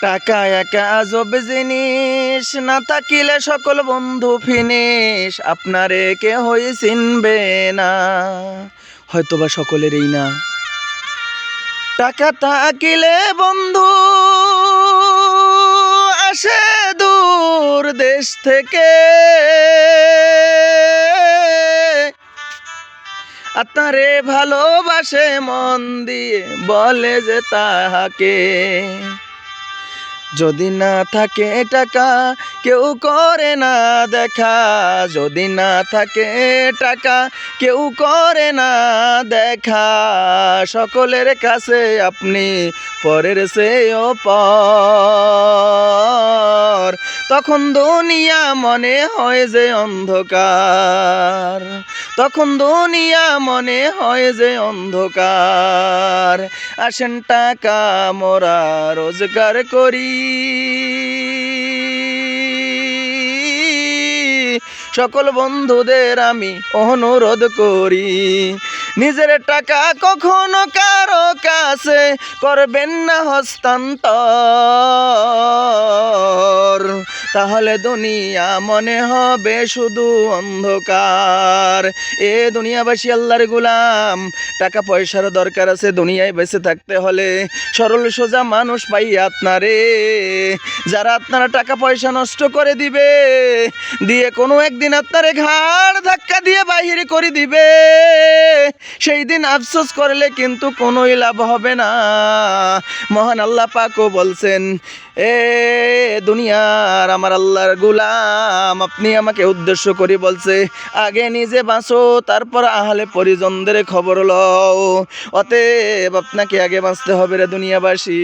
টাকা একা আজব জিনিস, না থাকিলে সকল বন্ধু ফিনিশ, আপনারে কেহই চিনবে না, হয়তোবা সকলেরই না। টাকা থাকিলে বন্ধু আসে দূর দেশ থেকে, আপনারে ভালোবাসে মন দিয়ে, বলে যে তাহাকে। যদি না থাকে টাকা কেউ করে না দেখা, যদি না থাকে টাকা কেউ করে না দেখা, সকলের কাছে আপনি পরের চেয়েও পর, তখন দুনিয়া মনে হয় যে অন্ধকার, তখন দুনিয়া মনে হয় যে অন্ধকার। আসেন টাকা মোরা রোজগার করি, সকল বন্ধুদের আমি অনুরোধ করি, নিজের টাকা কখনো কারো কাছে করবেন না হস্তান্তর, তাহলে দুনিয়া মনে হবে শুধু অন্ধকার। এ দুনিয়াবাসী আল্লাহর গোলাম, টাকা পয়সার দরকার আছে দুনিয়ায় বেঁচে থাকতে হলে, সরল সোজা মানুষ পাই আপনারে, যারা আপনারা টাকা পয়সা নষ্ট করে দিবে, দিয়ে কোনো একদিন আপনারে ঘাড় ধাক্কা দিয়ে বাহির করে দিবে, সেই দিন আফসোস করলে কিন্তু কোনোই লাভ হবে না। মহান আল্লাহ পাকও বলছেন, এ দুনিয়ার আমার আল্লাহর গোলাম, আপনি আমাকে উদ্দেশ্য করে বলছে, আগে নিজে বাঁচো তারপর আহলে পরিজনদের খবর লও, অতএব আপনাকে আগে বাঁচতে হবে রে দুনিয়াবাসী।